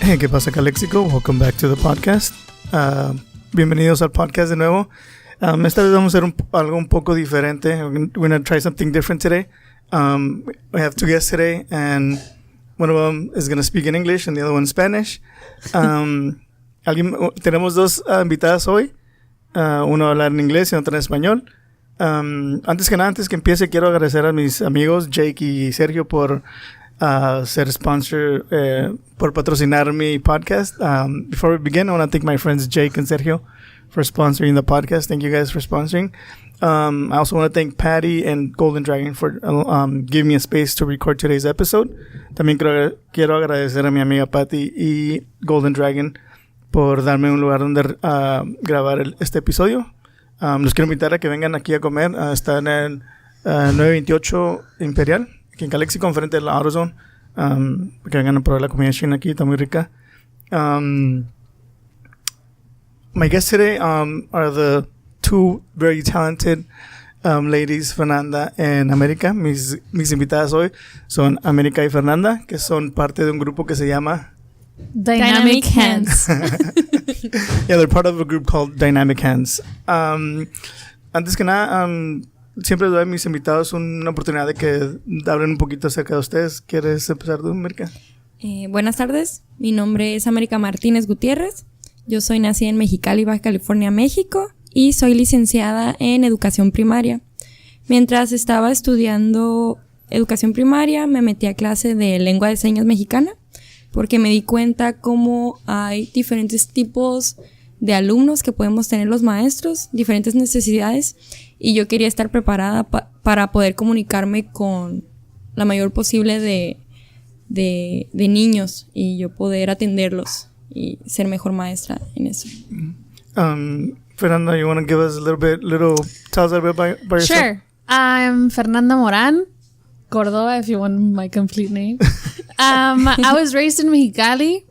Hey, ¿qué pasa, Calexico? Welcome back to the podcast. Bienvenidos al podcast de nuevo. Esta vez vamos a hacer algo un poco diferente. We're going to try something different today. We have two guests today, and one of them is going to speak in English and the other one in Spanish. Tenemos dos invitadas hoy. Uno va a hablar en inglés y otro en español. Antes que empiece, quiero agradecer a mis amigos Jake y Sergio por ser sponsor, por patrocinar mi podcast. Before we begin, I want to thank my friends Jake and Sergio for sponsoring the podcast. Thank you guys for sponsoring. I also want to thank Patty and Golden Dragon for giving me a space to record today's episode. También quiero agradecer a mi amiga Patty y Golden Dragon por darme un lugar donde grabar este episodio. Los quiero invitar a que vengan aquí a comer. Están en 928 Imperial, aquí en Calexico, enfrente de la AutoZone. Que vengan a probar la comida china aquí, está muy rica. My guests today are the two very talented ladies, Fernanda and America. Mis invitadas hoy son America y Fernanda, que son parte de un grupo que se llama Dynamic Hands. Yeah, they're part of a group called Dynamic Hands. Antes que nada, siempre doy a mis invitados una oportunidad de que hablen un poquito acerca de ustedes. ¿Quieres empezar tú, América? Buenas tardes, mi nombre es América Martínez Gutiérrez. Yo soy nacida en Mexicali, Baja California, México, y soy licenciada en educación primaria. Mientras estaba estudiando educación primaria, me metí a clase de lengua de señas mexicana, porque me di cuenta cómo hay diferentes tipos de alumnos que podemos tener los maestros, diferentes necesidades, y yo quería estar preparada para poder comunicarme con la mayor posible de niños y yo poder atenderlos y ser mejor maestra en eso. Fernanda, you want to give us tell us a little bit about yourself? Sure. I'm Fernanda Moran Cordova, if you want my complete name. I was raised in Mexicali,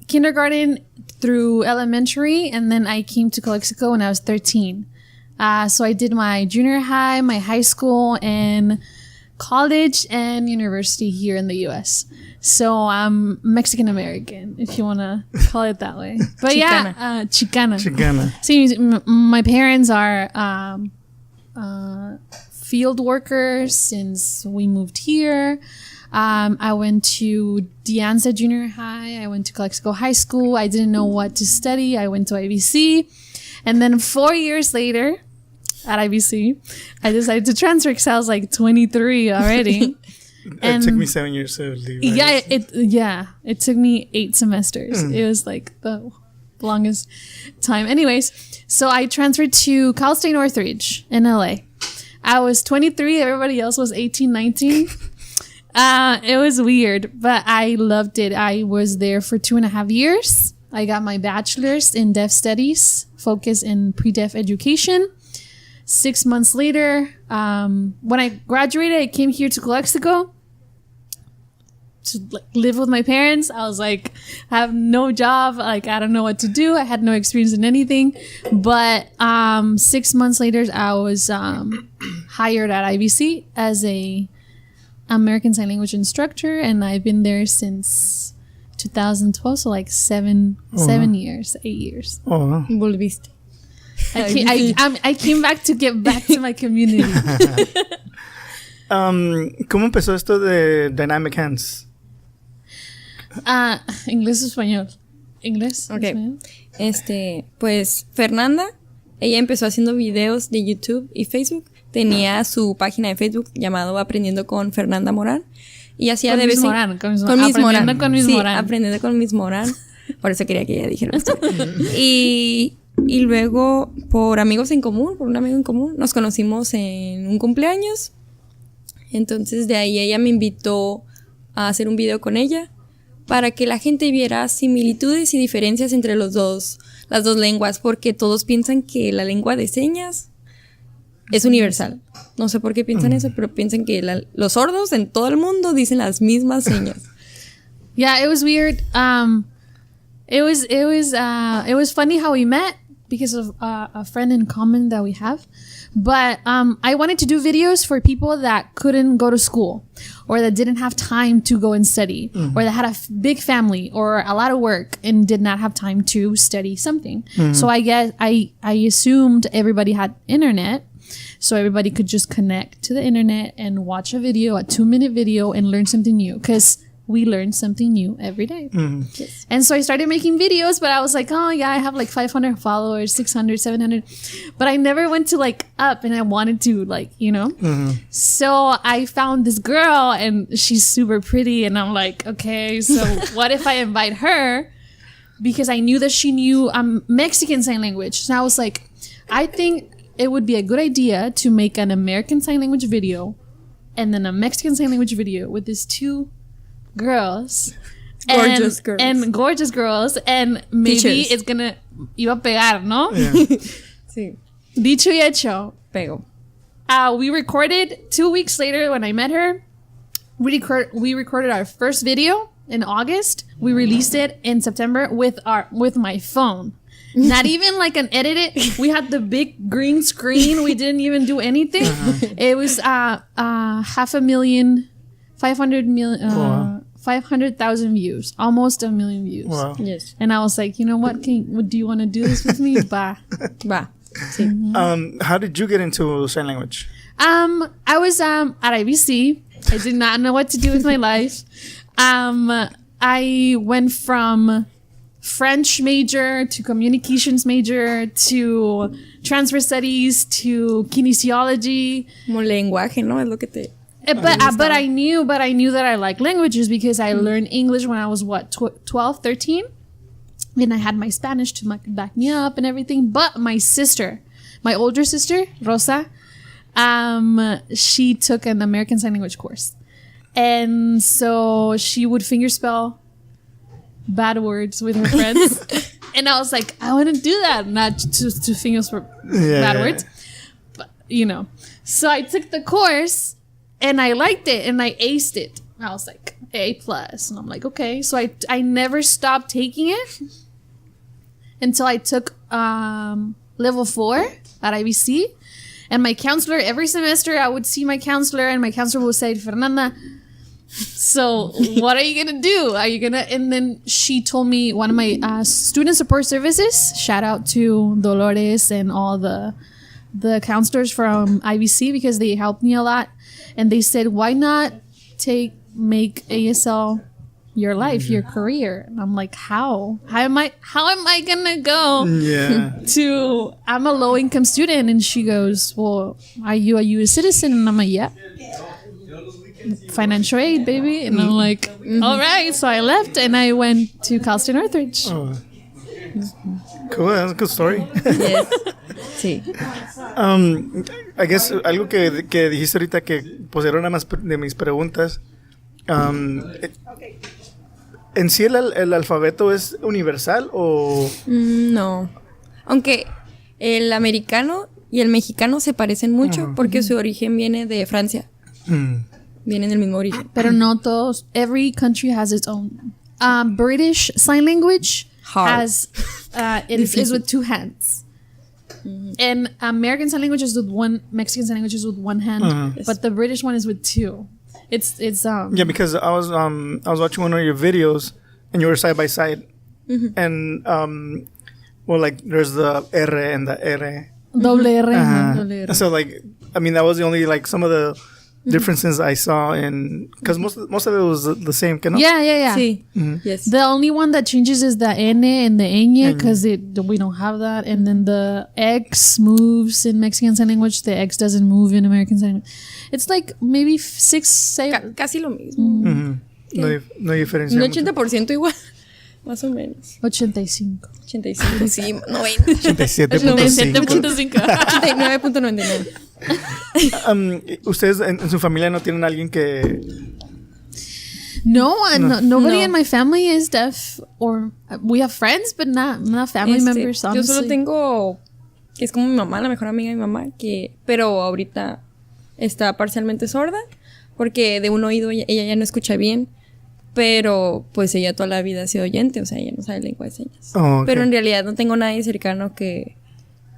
kindergarten through elementary, and then I came to Calexico when I was 13. So I did my junior high, my high school, and college and university here in the U.S. So I'm Mexican American, if you want to call it that way. But Chicana. Chicana. See, my parents are field workers since we moved here. I went to Dianza Junior High. I went to Calexico High School. I didn't know what to study. I went to IBC. And then 4 years later, at IBC, I decided to transfer because I was like 23 already. It took me 7 years to leave. It took me 8 semesters. It was like the longest time. Anyways, so I transferred to Cal State Northridge in LA. I was 23. Everybody else was 18, 19. It was weird, but I loved it. I was there for 2.5 years. I got my bachelor's in deaf studies, focus in pre-deaf education. 6 months later, when I graduated, I came here to Calexico to live with my parents. I was like, I have no job. Like, I don't know what to do. I had no experience in anything. But 6 months later, I was hired at IBC as a American Sign Language instructor, and I've been there since 2012, so like 8 years. Oh. Volviste. I came back to get back to my community. ¿Cómo empezó esto de Dynamic Hands? Inglés o español. Inglés. Okay. Pues Fernanda, ella empezó haciendo videos de YouTube y Facebook. Tenía su página de Facebook llamado Aprendiendo con Fernanda Morán. Y hacía con de vez en Aprendiendo con Miss Morán. Aprendiendo con Miss Morán. Por eso quería que ella dijera esto. Y luego, por un amigo en común, nos conocimos en un cumpleaños. Entonces, de ahí ella me invitó a hacer un video con ella para que la gente viera similitudes y diferencias entre las dos lenguas, porque todos piensan que la lengua de señas es universal. No sé por qué piensan eso, pero piensan que los sordos en todo el mundo dicen las mismas señas. Yeah, it was weird. It was funny how we met because of a friend in common that we have. But I wanted to do videos for people that couldn't go to school or that didn't have time to go and study or that had a big family or a lot of work and did not have time to study something. So I guess I assumed everybody had internet. So everybody could just connect to the internet and watch a video, a 2-minute video, and learn something new. Because we learn something new every day. Yes. And so I started making videos, but I was like, oh yeah, I have like 500 followers, 600, 700. But I never went to like up, and I wanted to, like, you know. So I found this girl, and she's super pretty, and I'm like, okay, so what if I invite her? Because I knew that she knew Mexican Sign Language. So I was like, I think it would be a good idea to make an American Sign Language video and then a Mexican Sign Language video with these two girls. Gorgeous girls. And gorgeous girls. And maybe Teachers. it's gonna... Iba a pegar, ¿no? Yeah. Sí. Dicho y hecho. Pego. We recorded 2 weeks later when I met her. We recorded our first video in August. We released it in September with my phone. Not even like an edit. We had the big green screen. We didn't even do anything. It was 500,000 views, almost 1 million views. Wow. Yes. And I was like, you know what? Do you want to do this with me? Bah. Va. How did you get into sign language? I was at IBC. I did not know what to do with my life. I went from French major to communications major to transfer studies to kinesiology. Como lenguaje, ¿no? Es lo que te... But I knew that I like languages because I learned English when I was 12, 13. And I had my Spanish to back me up and everything. But my older sister, Rosa, she took an American Sign Language course. And so she would fingerspell bad words with her friends. And I was like, I want to do that, not to fingerspell bad words. But, you know. So I took the course and I liked it and I aced it. I was like, A+. And I'm like, okay. So I never stopped taking it until I took level 4 at IBC. And my counselor, every semester, I would see my counselor, and my counselor would say, Fernanda, so what are you going to do? And then she told me, one of my student support services, shout out to Dolores and all the counselors from IBC, because they helped me a lot. And they said, why not make ASL your life, your career? And I'm like, how am I gonna go I'm a low income student? And she goes, well, are you a US citizen? And I'm like, yeah, financial aid, baby. And I'm like, all right. So I left and I went to Cal State Northridge. Cool, that's a good story. Yes. Sí. I guess algo que dijiste ahorita que pues era una de mis preguntas. ¿En sí el alfabeto es universal o...? No. Aunque el americano y el mexicano se parecen mucho porque su origen viene de Francia. Vienen del mismo origen. Pero no todos. Every country has its own. British Sign Language is with 2 hands. And American Sign Language is with 1. Mexican Sign Language is with 1 hand. But the British one is with 2. It's yeah, because I was watching one of your videos and you were side by side, and well, like there's the R and the R. Double R. So like, I mean, that was the only like some of the differences I saw in, because most of it was the same, ¿no? Yeah. Sí. Yes. The only one that changes is the N and the ñ, because we don't have that. And then the X moves in Mexican Sign Language. The X doesn't move in American Sign Language. It's like maybe 6, 7. Casi lo mismo. No hay diferencia. Un 80% igual. Más o menos. 85. 85, sí. 90. 87.5. 89.99. ¿Ustedes en su familia no tienen alguien que...? Nobody in my family is deaf, or we have friends, but not family members, honestly. Yo solo tengo, que es como mi mamá, la mejor amiga de mi mamá, pero ahorita está parcialmente sorda, porque de un oído ella ya no escucha bien, pero pues ella toda la vida ha sido oyente, o sea, ella no sabe lengua de señas. Oh, okay. Pero en realidad no tengo nadie cercano que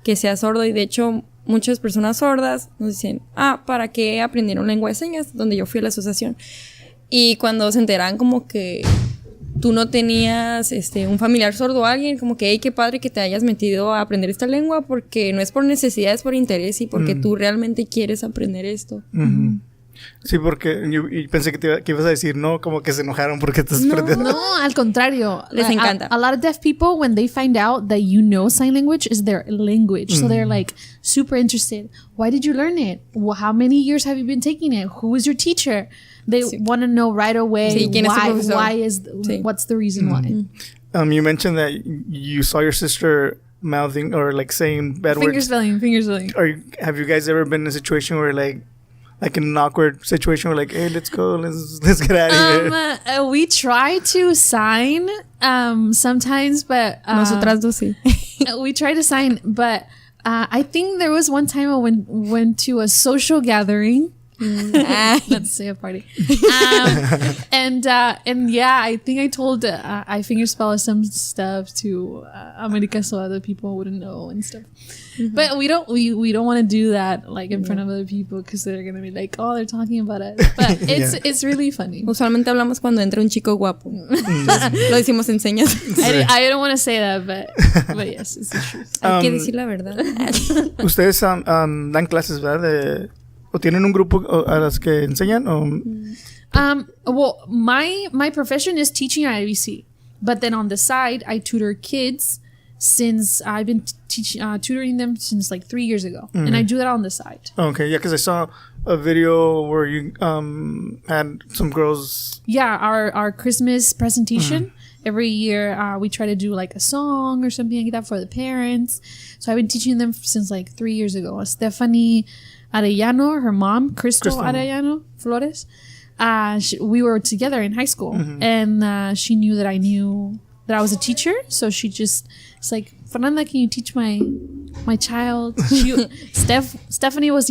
que seas sordo. Y de hecho, muchas personas sordas nos dicen, ¿para qué aprendieron lengua de señas? Donde yo fui a la asociación. Y cuando se enteran como que tú no tenías un familiar sordo o alguien, como que, hey, qué padre que te hayas metido a aprender esta lengua, porque no es por necesidad, es por interés y porque tú realmente quieres aprender esto. Sí, porque yo pensé que ibas a decir no, como que se enojaron porque estás aprendiendo. No, al contrario. Les encanta. A lot of deaf people, when they find out that you know sign language, is their language. So they're like super interested. Why did you learn it? How many years have you been taking it? Who is your teacher? They want to know right away what's the reason why. You mentioned that you saw your sister mouthing or like saying bad words. Finger spelling. Have you guys ever been in a situation where like in an awkward situation where like, hey, let's go, let's get out of here? We try to sign sometimes, but nosotras dos sí. We try to sign, but I think there was one time I went to a social gathering. Let's say a party. And yeah, I think I told I fingerspell some stuff to America so other people wouldn't know and stuff. But we don't want to do that like in front of other people because they're gonna be like, oh, they're talking about us. But it's really funny. Usualmente hablamos cuando entra un chico guapo. Lo decimos en señas. I don't want to say that, but yes, it's the truth. Hay que decir la verdad. Ustedes dan clases, ¿verdad? ¿O tienen un grupo a las que enseñan? Well, my profession is teaching at IBC, but then on the side, I tutor kids since I've been tutoring them since like 3 years ago, and I do that on the side. Okay, yeah, because I saw a video where you had some girls. Yeah, our Christmas presentation. Every year, we try to do like a song or something like that for the parents. So I've been teaching them since like 3 years ago. Stephanie Arellano, her mom, Crystal Arellano Flores, we were together in high school, and she knew that I was a teacher, so it's like, Fernanda, can you teach my child? Stephanie was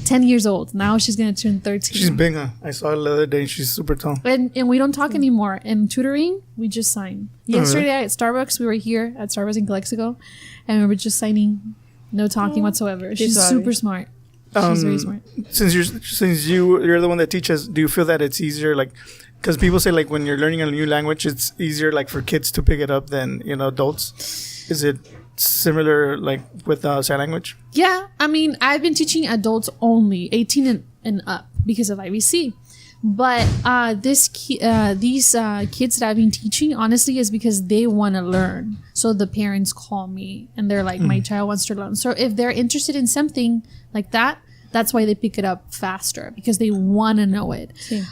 10 years old. Now she's gonna turn 13. She's big, huh? I saw her the other day. She's super tall. And we don't talk anymore. In tutoring, we just sign. Yesterday at Starbucks, we were here at Starbucks in Calexico, and we were just signing, no talking whatsoever. She's super smart. She's very smart. Since you're the one that teaches, do you feel that it's easier, like, because people say like when you're learning a new language, it's easier like for kids to pick it up than adults? Is it similar like with sign language? Yeah, I mean, I've been teaching adults only, 18 and up, because of IBC. But these kids that I've been teaching, honestly, is because they want to learn. So the parents call me and they're like, my child wants to learn. So if they're interested in something like that, that's why they pick it up faster, because they want to know it. Sí.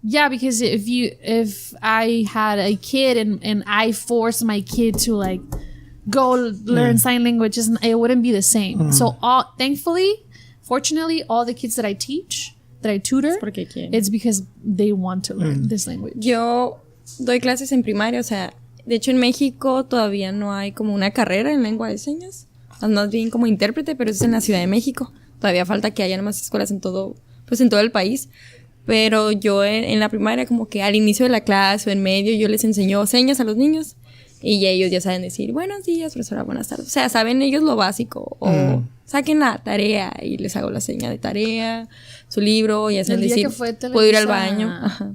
Yeah, because if I had a kid and I forced my kid to like go learn sign languages, it wouldn't be the same. So fortunately, all the kids that I teach, that I tutor, it's because they want to learn this language. Yo doy clases en primaria, o sea, de hecho en México todavía no hay como una carrera en lengua de señas, más bien como intérprete, pero eso es en la Ciudad de México. Todavía falta que haya más escuelas en todo el país. Pero yo en la primaria, como que al inicio de la clase o en medio, yo les enseño señas a los niños y ya ellos ya saben decir buenos días, profesora, buenas tardes. O sea, saben ellos lo básico. O saquen la tarea y les hago la seña de tarea, su libro, ya saben decir, puedo ir al baño. Ajá.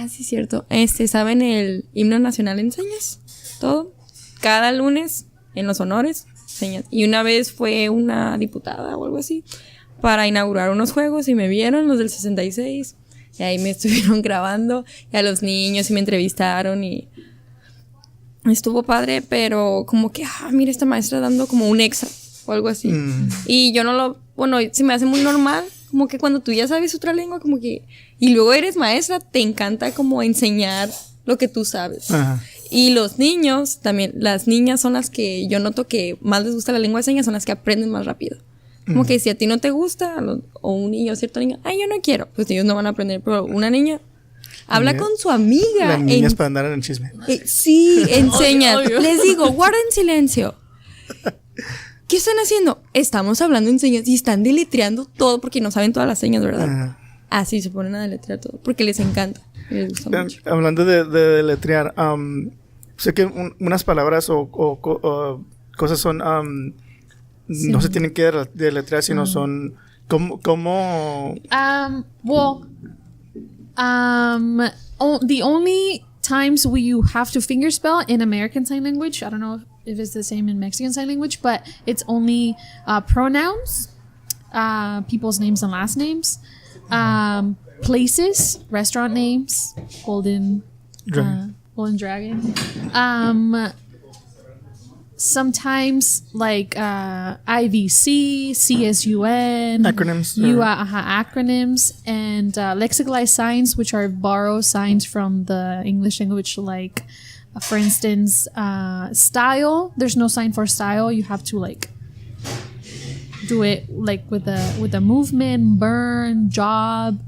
Sí, es cierto. Saben el himno nacional en señas, todo. Cada lunes, en los honores, señas. Y una vez fue una diputada o algo así para inaugurar unos juegos y me vieron los del 66 y ahí me estuvieron grabando y a los niños y me entrevistaron y estuvo padre, pero como que mira esta maestra dando como un extra o algo así y yo se me hace muy normal, como que cuando tú ya sabes otra lengua como que y luego eres maestra, te encanta como enseñar lo que tú sabes. Ajá. Y los niños también, las niñas son las que yo noto que más les gusta la lengua de señas, son las que aprenden más rápido. Como que si a ti no te gusta, o un niño o cierto niño, yo no quiero, pues ellos no van a aprender. Pero una niña habla con su amiga. Las niñas para andar en el chisme. Sí, enseña. Les digo, guarden silencio. ¿Qué están haciendo? Estamos hablando en señas y están deletreando todo porque no saben todas las señas, ¿verdad? Así se ponen a deletrear todo porque les encanta. Les gusta mucho. Hablando de deletrear, sé que unas palabras o cosas son no se tienen que deletrear, sino son como the only times you have to fingerspell in American Sign Language, I don't know if it's the same in Mexican Sign Language, but it's only pronouns, people's names and last names, places, restaurant names, Golden Dragon. Sometimes like IVC, CSUN, acronyms, acronyms, and lexicalized signs, which are borrowed signs from the English language. Like, for instance, style. There's no sign for style. You have to like do it like with a movement, burn, job.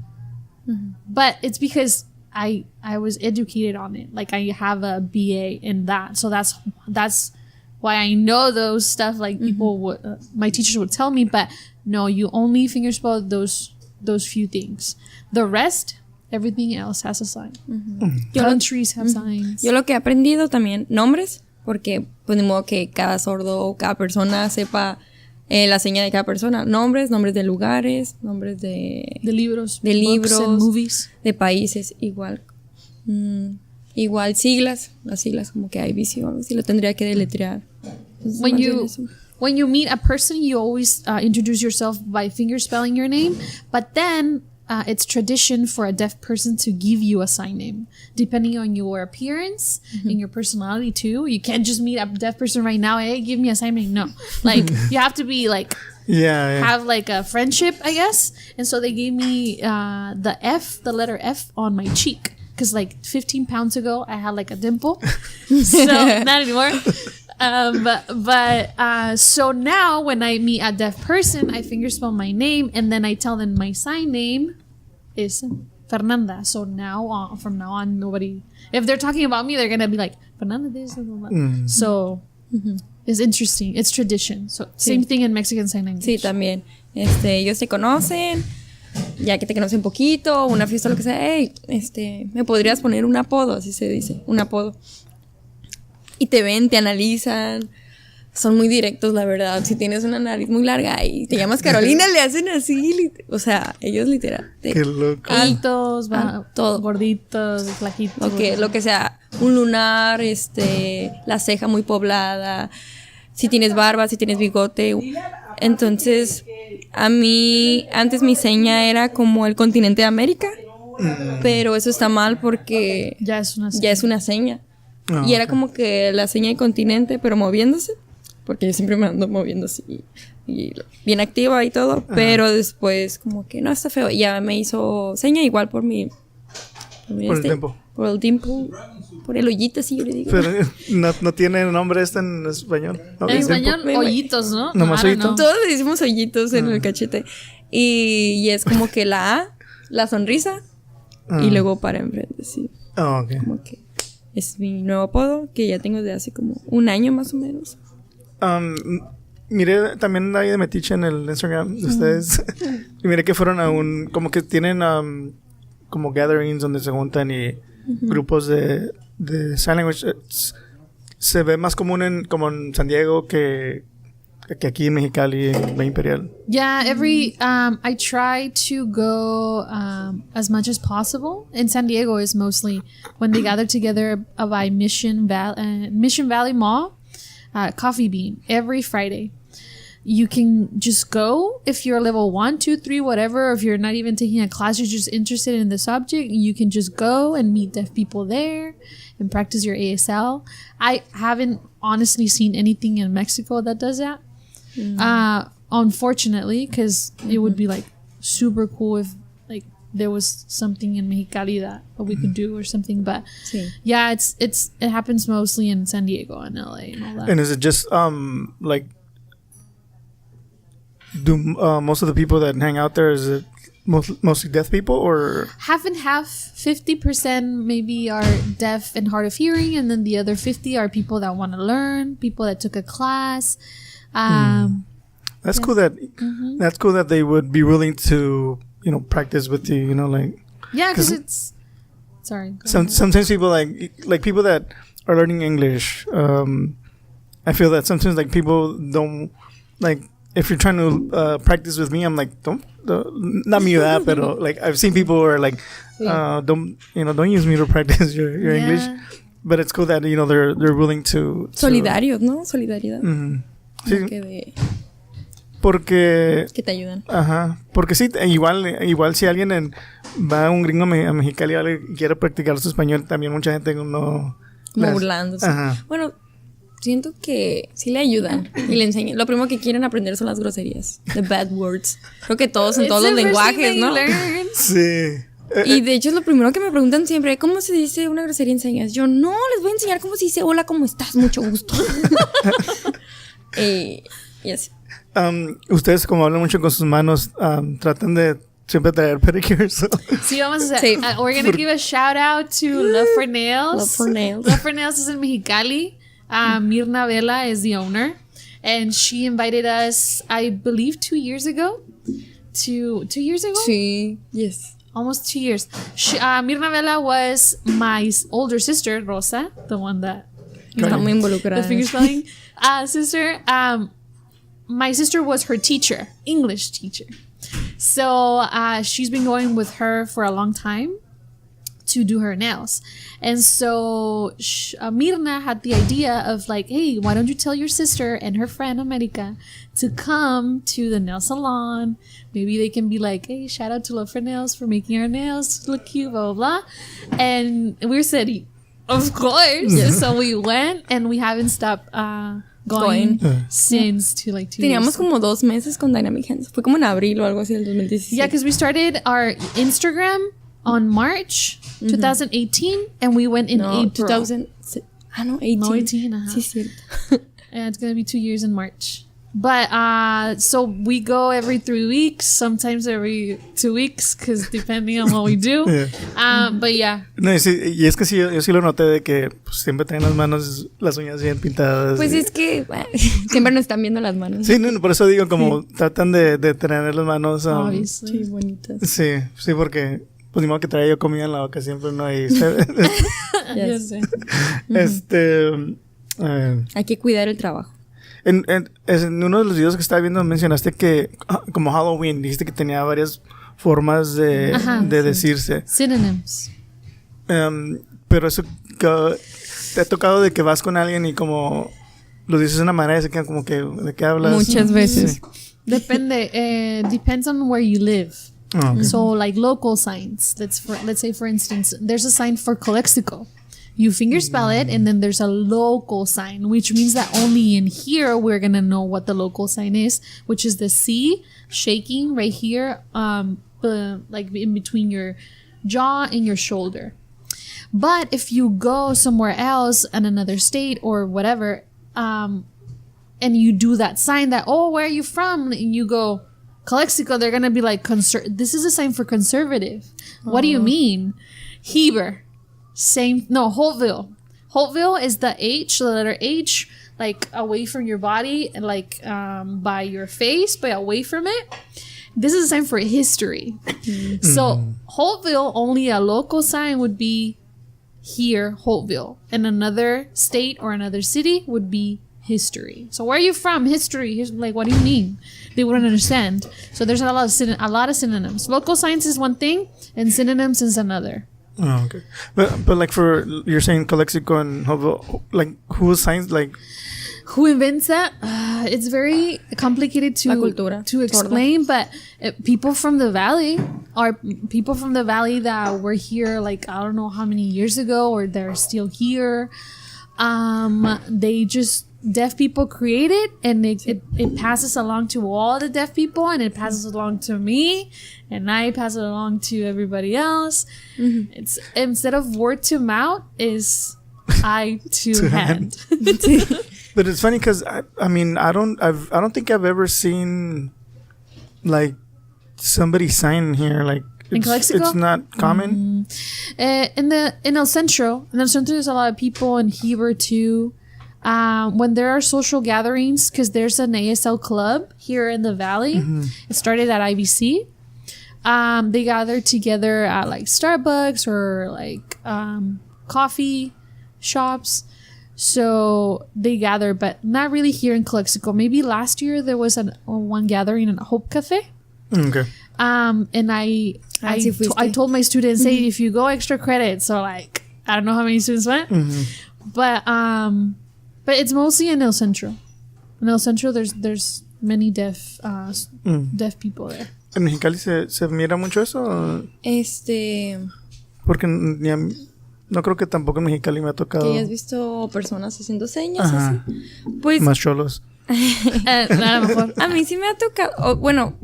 Mm-hmm. But it's because I was educated on it. Like I have a BA in that, so that's why I know those stuff. Like people would, my teachers would tell me, but no, you only fingerspell those few things. The rest, everything else has a sign. Countries have signs. Yo lo que he aprendido también, nombres, porque pues de modo que cada sordo o cada persona sepa la seña de cada persona. Nombres de lugares, nombres de libros, books and movies, de países, igual. Igual siglas, las siglas como que IBC o algo así, lo tendría que deletrear. When you meet a person, you always introduce yourself by fingerspelling your name, but then it's tradition for a deaf person to give you a sign name, depending on your appearance and your personality too. You can't just meet a deaf person right now, hey, give me a sign name. No, like you have to be like have like a friendship, I guess. And so they gave me the letter F on my cheek. Because like 15 pounds ago, I had like a dimple. So not anymore. So now when I meet a deaf person, I fingerspell my name and then I tell them my sign name is Fernanda. So now from now on, nobody, if they're talking about me, they're going to be like, Fernanda this. So it's interesting. It's tradition. So same thing in Mexican Sign Language. Sí, también. Ellos se conocen. Ya que te conocen poquito, una fiesta, lo que sea, hey, me podrías poner un apodo, así se dice, un apodo. Y te ven, te analizan, son muy directos, la verdad. Si tienes una nariz muy larga y te llamas Carolina, le hacen así, o sea, ellos literal. Qué loco. Altos, todo. Gorditos, flaquitos. Lo que sea, un lunar, la ceja muy poblada, si tienes barba, si tienes bigote. Entonces, a mí, antes mi seña era como el continente de América, pero eso está mal porque ya es una seña. Y era como que la seña de continente, pero moviéndose, porque yo siempre me ando moviendo así, y bien activa y todo, pero después como que no, está feo. Ya me hizo seña igual por el tiempo. Por el dimple, por el hoyito, sí, yo le digo. Pero no tiene nombre en español. ¿No? En español, hoyitos, ¿no? Nomás hoyitos. Todos le decimos hoyitos en el cachete. Y es como que la A, la sonrisa, y luego para enfrente, sí. Okay. Como que es mi nuevo apodo, que ya tengo desde hace como un año más o menos. Miré también ahí de metiche en el Instagram de ustedes. Y miré que fueron como que tienen como gatherings donde se juntan y grupos de sign language. Se ve más común como en San Diego que aquí en Mexicali, en la Imperial. Yeah, I try to go as much as possible. In San Diego is mostly when they gather together by Mission Valley Mall, Coffee Bean, every Friday. You can just go if you're level 1, 2, 3, whatever. Or if you're not even taking a class, you're just interested in the subject. You can just go and meet deaf people there and practice your ASL. I haven't honestly seen anything in Mexico that does that. Unfortunately, because it would be like super cool if like there was something in Mexicali that we could do or something. But yeah, it happens mostly in San Diego and LA and all that. And is it just like? Do most of the people that hang out there, is it mostly deaf people or? Half and half. 50% maybe are deaf and hard of hearing, and then the other 50 are people that want to learn, people that took a class. That's cool that's cool that they would be willing to, practice with you, like. Yeah, because it's. Sorry. Sometimes people like people that are learning English, and I feel that sometimes like people don't like if you're trying to practice with me, I'm like don't not me that, but like I've seen people who are like don't use me to practice your English, but it's cool that they're willing to solidarios, ¿no? Solidaridad. Sí. Porque que te ayudan. Ajá, porque sí, igual si alguien va a un gringo a Mexicali y quiere practicar su español, también mucha gente no como burlándose. Ajá. Bueno, siento que sí le ayudan y le enseñan. Lo primero que quieren aprender son las groserías, the bad words. Creo que todos en todos los lenguajes, ¿no? Sí. Y de hecho es lo primero que me preguntan siempre, ¿cómo se dice una grosería en señas? Yo no, les voy a enseñar cómo se dice hola, ¿cómo estás? Mucho gusto. Y así. Ustedes como hablan mucho con sus manos, tratan de siempre traer pedicures. Sí, vamos a hacer. We're gonna give a shout out to Love for Nails. Love for Nails. Love for Nails is in Mexicali. Mirna Vela is the owner, and she invited us, I believe, 2 years ago. 2 years ago? Sí. Yes. Almost 2 years. Mirna Vela was my older sister, Rosa, the one that está muy involucrada. The finger spelling sister. My sister was her teacher, English teacher. So she's been going with her for a long time to do her nails. And so Mirna had the idea of like, hey, why don't you tell your sister and her friend America to come to the nail salon? Maybe they can be like, hey, shout out to Love for Nails for making our nails look cute, blah, blah, blah. And we said, of course. Yeah. So we went and we haven't stopped going since to like 2 years. Teníamos como 2 meses con Dynamic Hands. Fue como en abril o algo así del 2017. Yeah, because we started our Instagram on March 2018 and we went in April. 2000. 18. No, 18. Sí, cierto. And it's going to be 2 years in March. But so we go every 3 weeks, sometimes every 2 weeks, because depending on what we do. But yeah. No, y es que sí, yo sí lo noté de que pues, siempre traen las manos, las uñas bien pintadas. Pues es que siempre nos están viendo las manos. Sí, no, por eso digo, como tratan de tener las manos. Obviously. Sí, bonitas. Sí, porque pues ni modo que traía yo comida en la boca siempre, ¿no? Y Ya sé. Hay que cuidar el trabajo. En uno de los videos que estaba viendo mencionaste que como Halloween dijiste que tenía varias formas de decirse. Synonyms. Pero eso te ha tocado de que vas con alguien y como lo dices de una manera y se quedan como que ¿de qué hablas? Muchas veces. Sí. Depende. Depends on where you live. Oh, okay. So like local signs. Let's say for instance, there's a sign for Calexico. You finger spell it, and then there's a local sign, which means that only in here we're gonna know what the local sign is, which is the C shaking right here, like in between your jaw and your shoulder. But if you go somewhere else in another state or whatever, and you do that sign that, oh, where are you from? And you go Calexico, they're gonna be like, this is a sign for conservative. What do you mean? Heber. Holtville. Holtville is the H, the letter H, like away from your body and like by your face, but away from it. This is a sign for history. Mm-hmm. So Holtville, only a local sign would be here, Holtville. And another state or another city would be history. So where are you from? History. Like, what do you mean? They wouldn't understand. So there's a lot of synonyms. Local signs is one thing and synonyms is another. Oh, okay. But like for, you're saying Calexico and Holtville, like who assigns, like who invents that? It's very complicated to explain, but people from the valley are people from the valley that were here like I don't know how many years ago, or they're still here. They just deaf people create it, and it passes along to all the deaf people, and it passes along to me, and I pass it along to everybody else. Mm-hmm. It's instead of word to mouth is eye to hand. But it's funny because I don't think I've ever seen like somebody sign here like in Calexico? It's not common. In El Centro there's a lot of people in Heber too. When there are social gatherings, because there's an ASL club here in the valley. Mm-hmm. It started at IBC. They gather together at like Starbucks or like coffee shops. So they gather, but not really here in Calexico. Maybe last year there was one gathering in a Hope Cafe. Okay. And I told my students, hey, if you go extra credit, so like I don't know how many students went, but it's mostly in El Centro. In El Centro, there's many deaf people there. ¿En Mexicali se mira mucho eso? Porque no creo que tampoco en Mexicali me ha tocado. ¿Que hayas visto personas haciendo señas? Ajá. Así? Pues más cholos. A lo mejor. A mí sí me ha tocado. Bueno,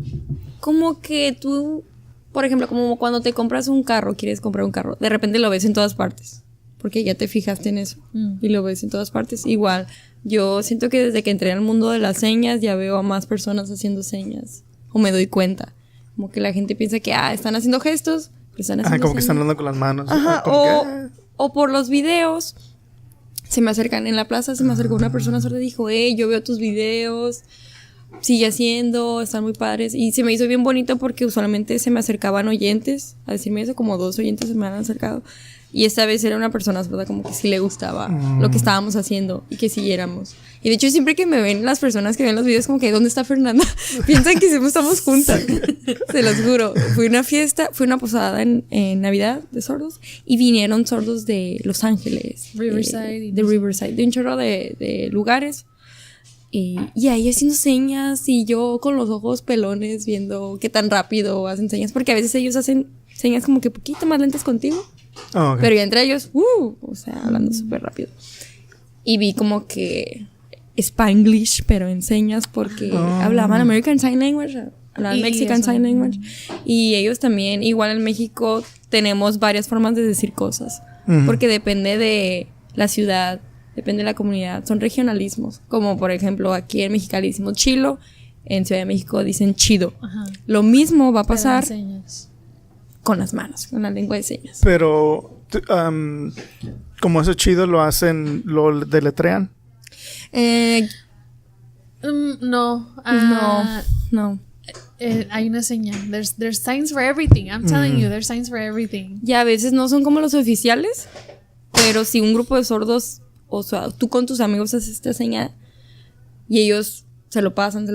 como que tú, por ejemplo, como cuando te compras un carro, quieres comprar un carro, de repente lo ves en todas partes. Porque ya te fijaste en eso. Y lo ves en todas partes. Igual, yo siento que desde que entré al mundo de las señas, ya veo a más personas haciendo señas. O me doy cuenta. Como que la gente piensa que, están haciendo gestos, pero están haciendo como señas. que están hablando con las manos. Ajá, o por los videos. Se me acercan en la plaza, se me acercó una persona sorda y dijo, yo veo tus videos, sigue haciendo, están muy padres. Y se me hizo bien bonito porque usualmente se me acercaban oyentes a decirme eso, como 2 oyentes se me han acercado. Y esta vez era una persona sorda, como que sí le gustaba lo que estábamos haciendo y que siguiéramos. Y de hecho, siempre que me ven las personas que ven los videos, como que, ¿dónde está Fernanda? Piensan que siempre estamos juntas. Se los juro. Fue una fiesta, fue una posada en Navidad de sordos y vinieron sordos de Los Ángeles. Riverside. De Riverside, de un chorro de lugares. Y ahí haciendo señas y yo con los ojos pelones viendo qué tan rápido hacen señas. Porque a veces ellos hacen señas como que poquito más lentas contigo. Oh, okay. Pero ya entre ellos, o sea, hablando súper rápido. Y vi como que Spanglish, pero en señas porque hablaban American Sign Language, hablaban Mexican Sign Language. Y ellos también, igual en México, tenemos varias formas de decir cosas. Porque depende de la ciudad, depende de la comunidad. Son regionalismos. Como por ejemplo, aquí en Mexicali decimos chilo, en Ciudad de México dicen chido. Ajá. Lo mismo va a pasar con las manos, con la lengua de señas. Pero, como eso chido lo hacen, lo deletrean. No. No. Hay una señal. There's signs for everything. I'm telling you, there's signs for everything. Y a veces no son como los oficiales, pero si un grupo de sordos, o sea, tú con tus amigos haces esta señal y ellos se lo pasan.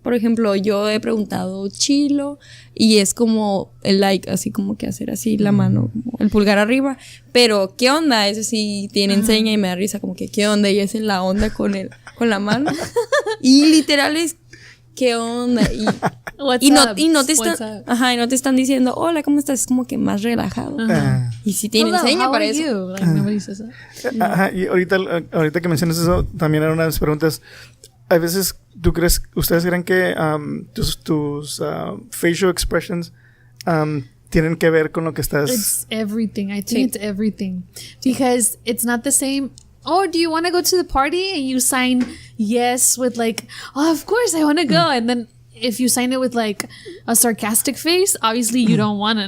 Por ejemplo, yo he preguntado chilo y es como el like, así como que hacer así la mano, como el pulgar arriba. Pero, ¿qué onda? Eso sí tiene enseña y me da risa, como que, ¿qué onda? Y es en la onda con la mano. Y literal es, ¿qué onda? Y no te están diciendo, hola, ¿cómo estás? Es como que más relajado. Y si tiene enseña para eso. Y ahorita que mencionas eso, también era una de las preguntas. A veces, ustedes creen que tus facial expressions tienen que ver con lo que estás... It's everything. I think it's everything. Because it's not the same... Oh, do you want to go to the party? And you sign yes with like, oh, of course I want to go. And then if you sign it with like a sarcastic face, obviously you don't want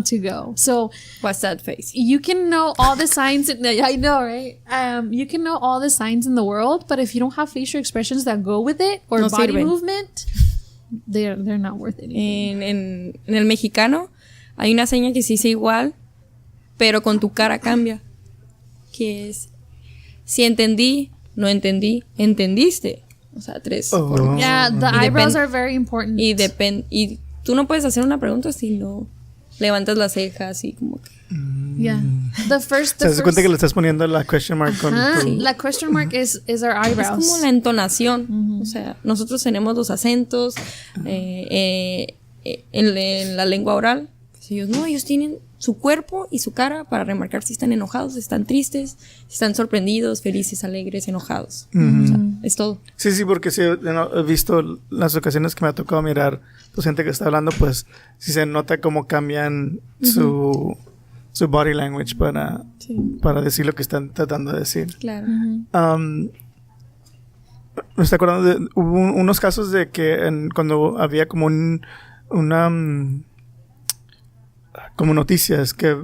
to go. So what's that face? You can know all the signs. I know, right? You can know all the signs in the world, but if you don't have facial expressions that go with it or no body movement, they're not worth it. En el mexicano hay una seña que se dice igual, pero con tu cara cambia. Que es, si entendí, no entendí, entendiste. O sea, 3 formas. Yeah, the eyebrows are very important. Y tú no puedes hacer una pregunta si no levantas las cejas y como que... Yeah. ¿Se das cuenta que le estás poniendo la question mark con tu... La question mark is our eyebrows. Es como la entonación. O sea, nosotros tenemos los acentos en la lengua oral. Ellos tienen su cuerpo y su cara para remarcar si están enojados, si están tristes, si están sorprendidos, felices, alegres, enojados. O sea, es todo. Sí, porque sí, he visto las ocasiones que me ha tocado mirar gente que está hablando, pues sí se nota cómo cambian su body language para decir lo que están tratando de decir. Claro. Me estoy acordando hubo unos casos de que cuando había como como noticias que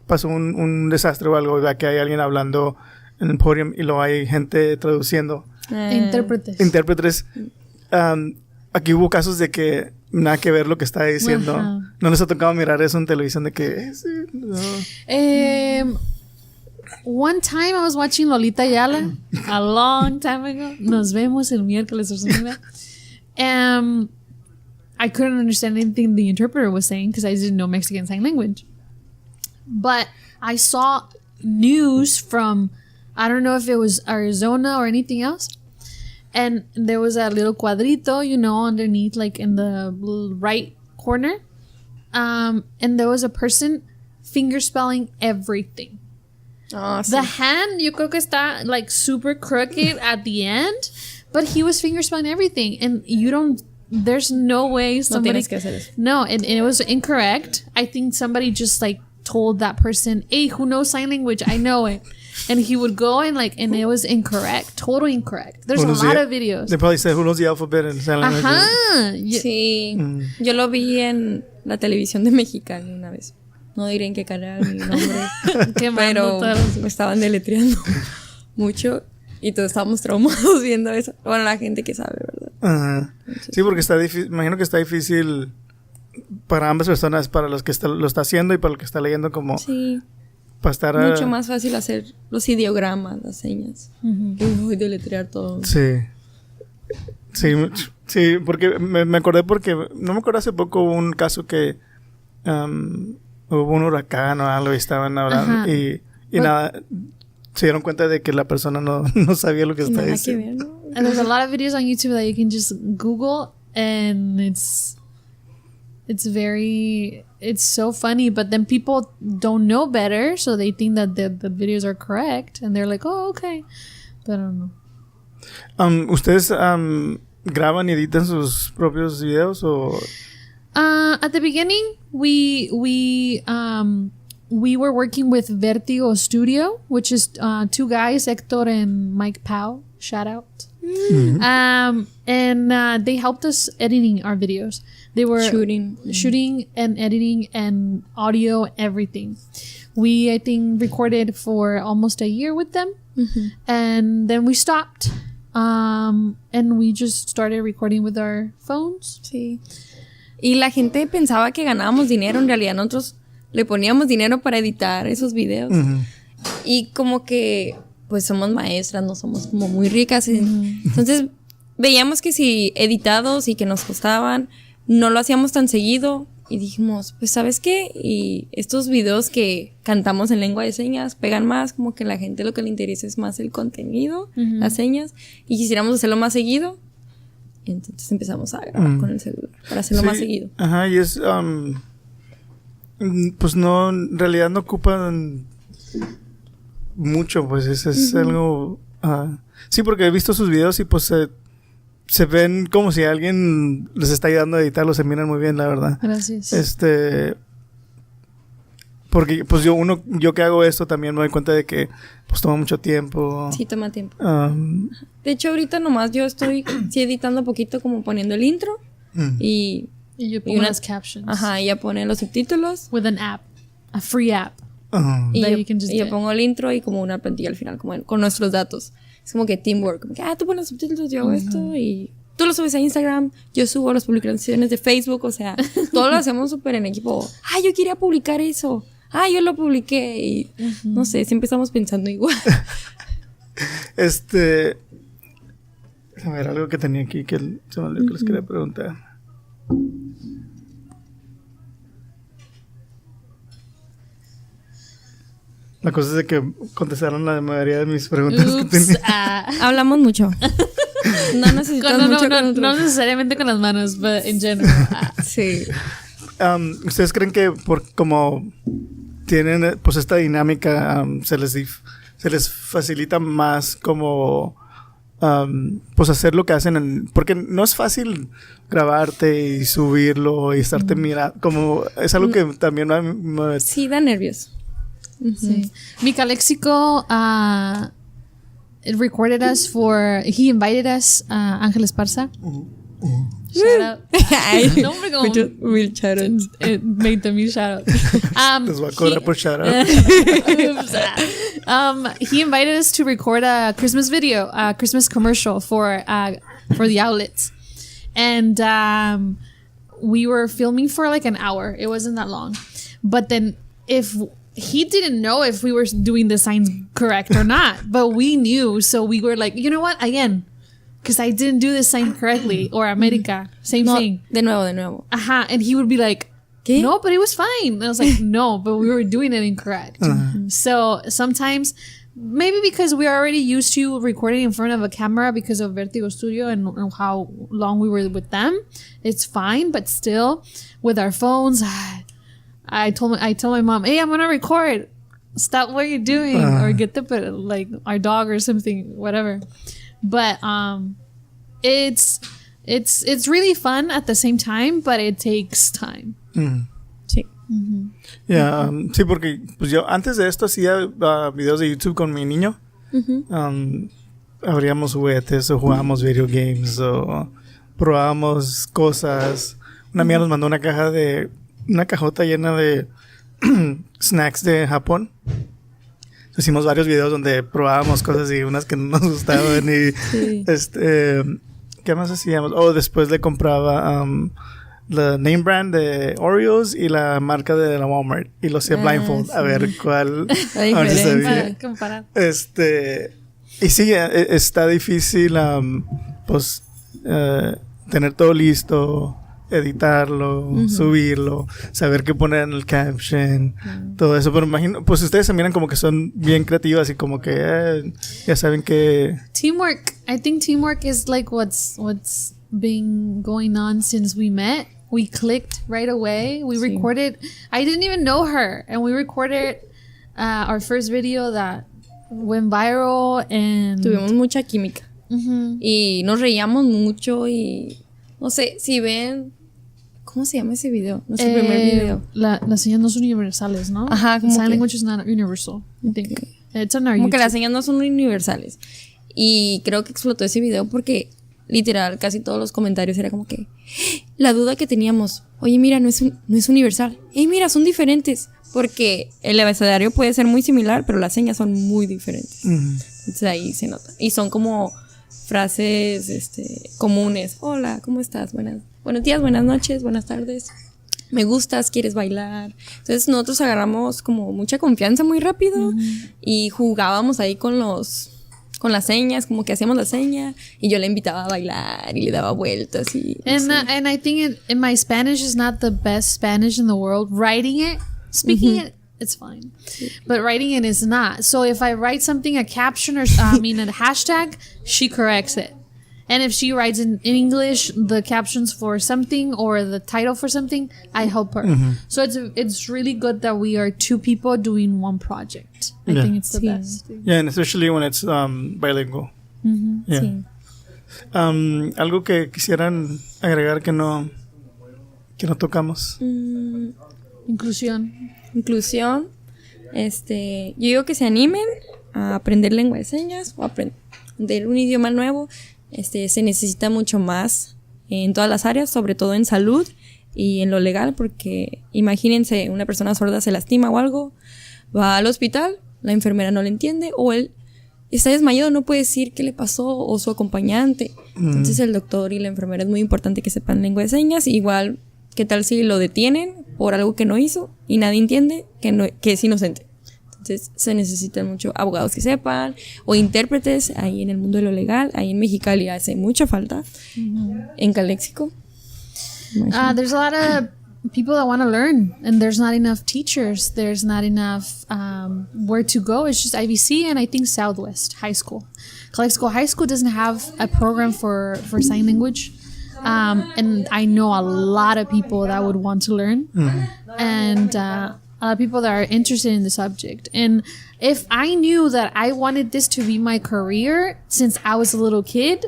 pasó un desastre o algo, que hay alguien hablando en el podium y luego hay gente traduciendo. Intérpretes. Aquí hubo casos de que nada que ver lo que está diciendo. ¿No les ha tocado mirar eso en televisión de que... one time I was watching Lolita Ayala a long time ago. Nos vemos el miércoles or something like that. I couldn't understand anything the interpreter was saying because I didn't know Mexican Sign Language. But I saw news from, I don't know if it was Arizona or anything else. And there was a little cuadrito, you know, underneath, like in the right corner. And there was a person finger spelling everything. Oh, sí. The hand, yo creo que está like super crooked at the end, but he was finger spelling everything. And you don't, there's no way somebody. No tienes que hacer eso. No, and it was incorrect. I think somebody just like told that person, hey, who knows sign language? I know it. And he would go and like, and it was incorrect, totally incorrect. There's a lot of videos. They probably say, who knows the alphabet in sign language? Ajá. Sí. Yo lo vi en la televisión de Mexicali una vez. No diré en qué canal ni nombre. Pero me estaban deletreando mucho y todos estábamos traumados viendo eso. Bueno, la gente que sabe, ¿verdad? Ajá. Sí, porque está difícil, imagino que está difícil para ambas personas, para los que lo está haciendo y para el que está leyendo, como sí. Para estar mucho más fácil hacer los ideogramas, las señas. Y deletrear todo. Sí. Sí, porque me acordé porque no me acuerdo, hace poco hubo un caso que hubo un huracán o algo y estaban hablando y nada, se dieron cuenta de que la persona no sabía lo que estaba diciendo. And there's a lot of videos on YouTube that you can just Google, and it's so funny, but then people don't know better, so they think that the videos are correct, and they're like, oh, okay, but I don't know. ¿Ustedes graban y editan sus propios videos o...? At the beginning, we were working with Vertigo Studio, which is two guys, Hector and Mike Powell. Shout out. Mm-hmm. And they helped us editing our videos. They were shooting and editing and audio, everything. We, I think, recorded for almost a year with them. Mm-hmm. And then we stopped. And we just started recording with our phones. Sí. Y la gente pensaba que ganábamos dinero. En realidad nosotros le poníamos dinero para editar esos videos. Uh-huh. Y como que pues somos maestras, no somos como muy ricas. Uh-huh. Entonces veíamos que si editados y que nos costaban, no lo hacíamos tan seguido. Y dijimos, pues ¿sabes qué? Y estos videos que cantamos en lengua de señas pegan más, como que a la gente lo que le interesa es más el contenido, uh-huh, las señas. Y quisiéramos hacerlo más seguido. Entonces empezamos a grabar con el celular para hacerlo más seguido. Ajá, y es... pues no, en realidad no ocupan mucho, pues es uh-huh, algo... sí, porque he visto sus videos y pues se ven como si alguien les está ayudando a editarlos, se miran muy bien, la verdad. Gracias. Porque pues yo que hago esto también me doy cuenta de que pues toma mucho tiempo. Sí, toma tiempo. De hecho, ahorita nomás yo estoy editando poquito, como poniendo el intro y yo pongo unas captions. Ajá, y ya pone los subtítulos. With an app, a free app. Y yo pongo el intro y como una plantilla al final, como con nuestros datos. Es como que teamwork, como que tú pones los subtítulos, yo hago esto y tú lo subes a Instagram, yo subo las publicaciones de Facebook, o sea, todo lo hacemos súper en equipo. Yo quería publicar eso. Yo lo publiqué y no sé, siempre estamos pensando igual. A ver, algo que tenía aquí que se me olvidó que les quería preguntar. La cosa es de que contestaron la mayoría de mis preguntas que tenía. Hablamos mucho. No necesitamos mucho no necesariamente con las manos, but in general. Sí. ¿Ustedes creen que como tienen pues esta dinámica se les facilita más como pues hacer lo que hacen porque no es fácil grabarte y subirlo y estarte mirando, como es algo que también sí da nervios. Sí. Pasa Calexico recorded us he invited us, Ángeles Parza. Shout out. No, hombre, como mil shout outs. Made them mil shout outs. Les voy a cobrar por shout out. He invited us to record a Christmas video, a Christmas commercial for the outlets. And we were filming for like an hour. It wasn't that long. But then if he didn't know if we were doing the signs correct or not, but we knew. So we were like, you know what? Again, because I didn't do this sign correctly. Or America, same thing. De nuevo. And he would be like, ¿Qué? no, but it was fine. And I was like, no, but we were doing it incorrect. So sometimes, maybe because we're already used to recording in front of a camera because of Vertigo Studio and how long we were with them, it's fine. But still, with our phones, I told my mom, hey, I'm gonna record. Stop what you're doing, or get like our dog or something, whatever. But it's really fun at the same time, but it takes time. Sí. Yeah, sí, porque pues yo antes de esto hacía videos de YouTube con mi niño. Abríamos juguetes o jugábamos video games o probábamos cosas. Una amiga nos mandó una cajota llena de snacks de Japón. Hicimos varios videos donde probábamos cosas y unas que no nos gustaban y ¿qué más hacíamos? Después le compraba la name brand de Oreos y la marca de la Walmart y lo hacía blindfold a ver cuál a ver si sabía. Comparar. Y sí, está difícil pues tener todo listo, editarlo, subirlo, saber qué poner en el caption, todo eso. Pero imagino, pues ustedes se miran como que son bien creativas y como que ya saben que teamwork. I think teamwork is like what's been going on since we met. We clicked right away. We recorded. I didn't even know her, and we recorded our first video that went viral. And tuvimos mucha química y nos reíamos mucho y no sé si ven. ¿Cómo se llama ese video? Nuestro primer video. Las señas no son universales, ¿no? Ajá, como Sign que language is not universal. I think it's on our como YouTube. que las señas no son universales. Y creo que explotó ese video porque literal casi todos los comentarios era como que la duda que teníamos, oye mira, no es universal. Mira, son diferentes. Porque el abecedario puede ser muy similar, pero las señas son muy diferentes. Entonces ahí se nota. Y son como frases comunes. Hola, ¿cómo estás? Buenos días, buenas noches, buenas tardes. Me gustas, ¿quieres bailar? Entonces nosotros agarramos como mucha confianza muy rápido y jugábamos ahí con las señas, como que hacíamos la seña y yo le invitaba a bailar y le daba vueltas y and I think my Spanish is not the best Spanish in the world. Writing it, speaking it, it's fine, but writing it is not. So if I write something, a caption or a hashtag, she corrects it. And if she writes in English the captions for something or the title for something, I help her. So it's really good that we are two people doing one project. I think it's the best. Yeah, and especially when it's bilingual. Yeah. Sí. Algo que quisieran agregar que no tocamos. Inclusión. Yo digo que se animen a aprender lengua de señas o aprender un idioma nuevo. Se necesita mucho más en todas las áreas, sobre todo en salud y en lo legal, porque imagínense, una persona sorda se lastima o algo, va al hospital, la enfermera no le entiende, o él está desmayado, no puede decir qué le pasó, o su acompañante. Entonces el doctor y la enfermera es muy importante que sepan lengua de señas. Igual, ¿qué tal si lo detienen por algo que no hizo y nadie entiende que es inocente? Entonces se necesitan mucho abogados que sepan o intérpretes ahí en el mundo de lo legal. Ahí en Mexicali hace mucha falta. En Calexico. There's a lot of people that want to learn and there's not enough teachers. There's not enough where to go. It's just IBC and I think Southwest High School. Calexico High School doesn't have a program for sign language. And I know a lot of people that would want to learn. And a lot of people that are interested in the subject. And if I knew that I wanted this to be my career since I was a little kid,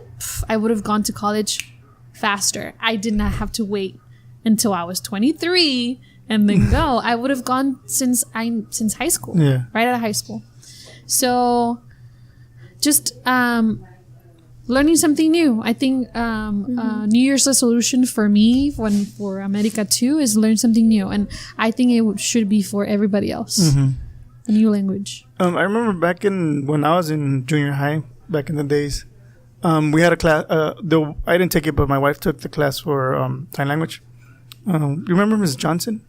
I would have gone to college faster. I did not have to wait until I was 23 and then go. I would have gone since high school, right out of high school. So just learning something new. I think New Year's resolution for me, for America too, is learn something new. And I think it should be for everybody else. A new language. I remember back when I was in junior high, back in the days, we had a class, I didn't take it, but my wife took the class for sign language. You remember Ms. Johnson?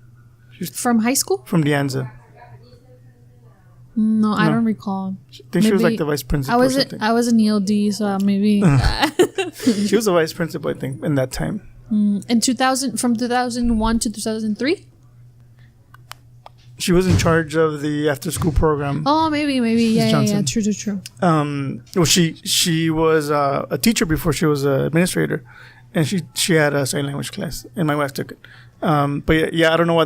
From high school? From De Anza. No, I don't recall. I think she was like the vice principal or something. I was an ELD, so maybe. She was a vice principal, I think, in that time. In 2000, from 2001 to 2003? She was in charge of the after-school program. Oh, maybe. Yeah. True. Well, she was a teacher before she was an administrator, and she had a sign language class, and my wife took it. But yeah, I don't know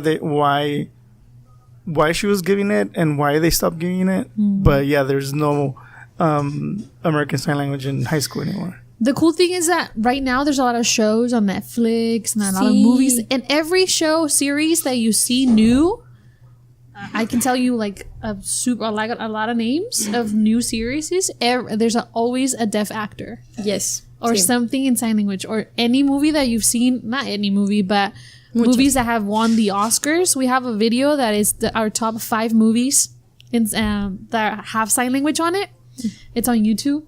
why she was giving it and why they stopped giving it. But yeah, there's no American Sign Language in high school anymore. The cool thing is that right now there's a lot of shows on Netflix and a lot of movies, and every show series that you see new, I can tell you like a lot of names of new series. There's always a deaf actor. Yes. Or something in sign language, or any movie that you've seen, not any movie, but movies that have won the Oscars. We have a video that is our top 5 movies that have sign language on it. It's on YouTube.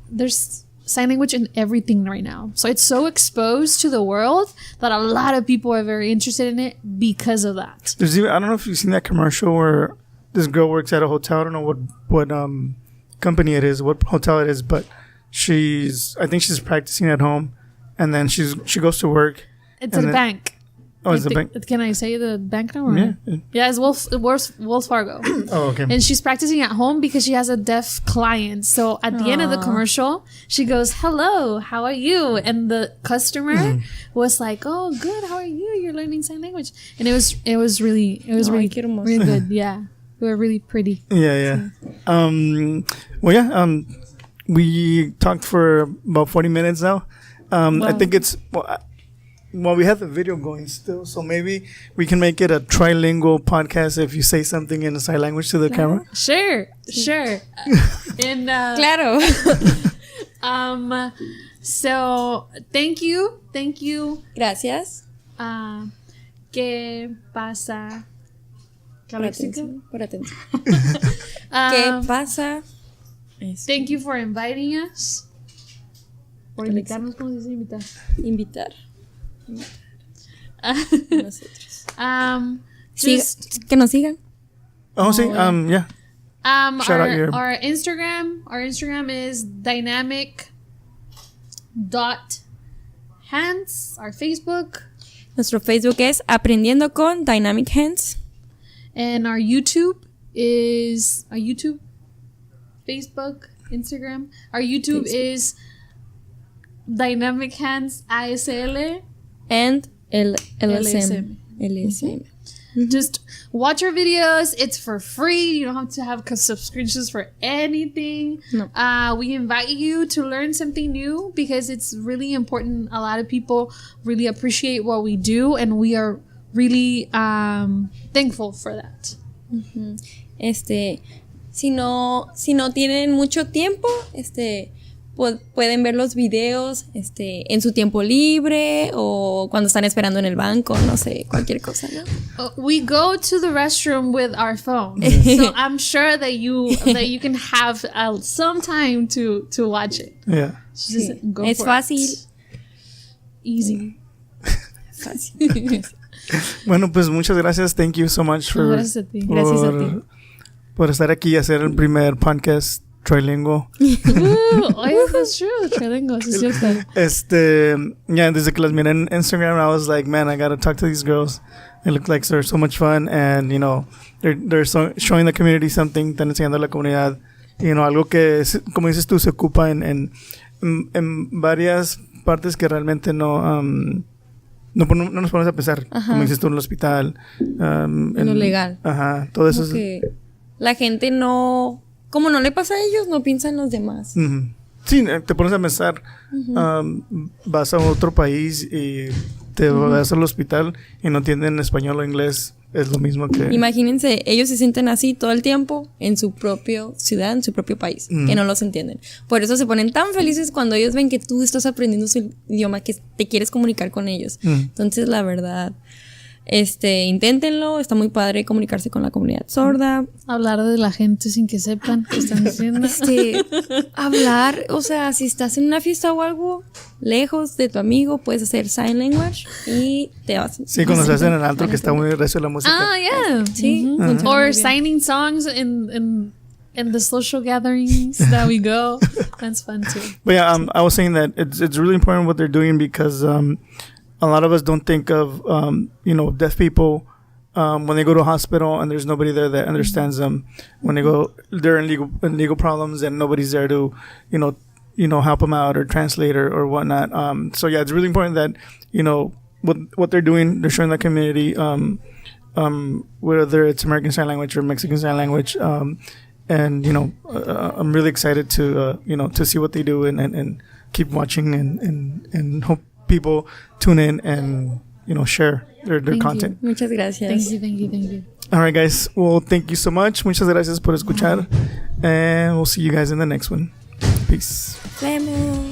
There's sign language in everything right now. So it's so exposed to the world that a lot of people are very interested in it because of that. I don't know if you've seen that commercial where this girl works at a hotel. I don't know what company it is, what hotel it is, but I think she's practicing at home, and then she goes to work. It's at a bank. Oh, it's a bank. Can I say the bank number? Yeah, it's Wells Fargo. Oh, okay. And she's practicing at home because she has a deaf client. So at the end of the commercial, she goes, "Hello, how are you?" And the customer was like, "Oh, good. How are you? You're learning sign language." And it was really good. Yeah, they were really pretty. Yeah. We talked for about 40 minutes now. Wow. I think it's. Well, we have the video going still, so maybe we can make it a trilingual podcast if you say something in a sign language to the camera. Sure. And Claro. So thank you. Gracias. ¿Qué pasa? Calexico? Por atención. ¿Qué pasa? Thank you for inviting us. Por invitarnos, ¿cómo se dice invitar? Nosotros. Just que nos sigan. Oh, sí. Yeah. Shout out your... Our Instagram is dynamic.hands. Our Facebook. Nuestro Facebook es Aprendiendo con Dynamic Hands. And our YouTube is Facebook, Instagram. Our YouTube is Dynamic Hands ISL and LSM. Just watch our videos. It's for free. You don't have to have subscriptions for anything. No. We invite you to learn something new because it's really important. A lot of people really appreciate what we do, and we are really thankful for that. Si no tienen mucho tiempo, pueden ver los videos en su tiempo libre o cuando están esperando en el banco, no sé, cualquier cosa, ¿no? We go to the restroom with our phone, so I'm sure that you can have some time to watch it. Yeah. Just go es for fácil. It. Easy. Fácil. Bueno, pues muchas gracias. Thank you so much Gracias a ti. Por estar aquí y hacer el primer podcast trilingual. That's true. Trilingual, sí es cierto. Desde que las miré en Instagram, I was like, man, I gotta talk to these girls. They look like they're so much fun, and you know, they're showing the community something, están enseñando a la comunidad, you know, algo que, como dices tú, se ocupa en varias partes que realmente no nos ponemos a pensar. Ajá. Como dices tú, en el hospital, en lo legal. Ajá, todo eso. Que la gente no, como no le pasa a ellos, no piensa en los demás. Uh-huh. Sí, te pones a pensar, vas a otro país y te vas al hospital y no entienden español o inglés, es lo mismo que... Imagínense, ellos se sienten así todo el tiempo en su propio ciudad, en su propio país, que no los entienden. Por eso se ponen tan felices cuando ellos ven que tú estás aprendiendo su idioma, que te quieres comunicar con ellos. Entonces, la verdad, Inténtenlo, está muy padre comunicarse con la comunidad sorda. Hablar de la gente sin que sepan qué están diciendo. Hablar, o sea, si estás en una fiesta o algo lejos de tu amigo, puedes hacer sign language y te vas. Sí, cuando se hacen en el antro que está muy recio la música. Yeah. Sí. Or signing songs in the social gatherings that we go. That's fun too. But yeah, I was saying that it's really important what they're doing because a lot of us don't think of deaf people when they go to a hospital and there's nobody there that understands them. When they're in legal problems and nobody's there to help them out or translate or whatnot. So yeah, it's really important that what they're doing, they're showing the community, whether it's American Sign Language or Mexican Sign Language. And I'm really excited to see what they do and keep watching and hope people tune in and share their content. Muchas gracias. Thank you. All right, guys. Well, thank you so much. Muchas gracias por escuchar. And we'll see you guys in the next one. Peace. Vemos.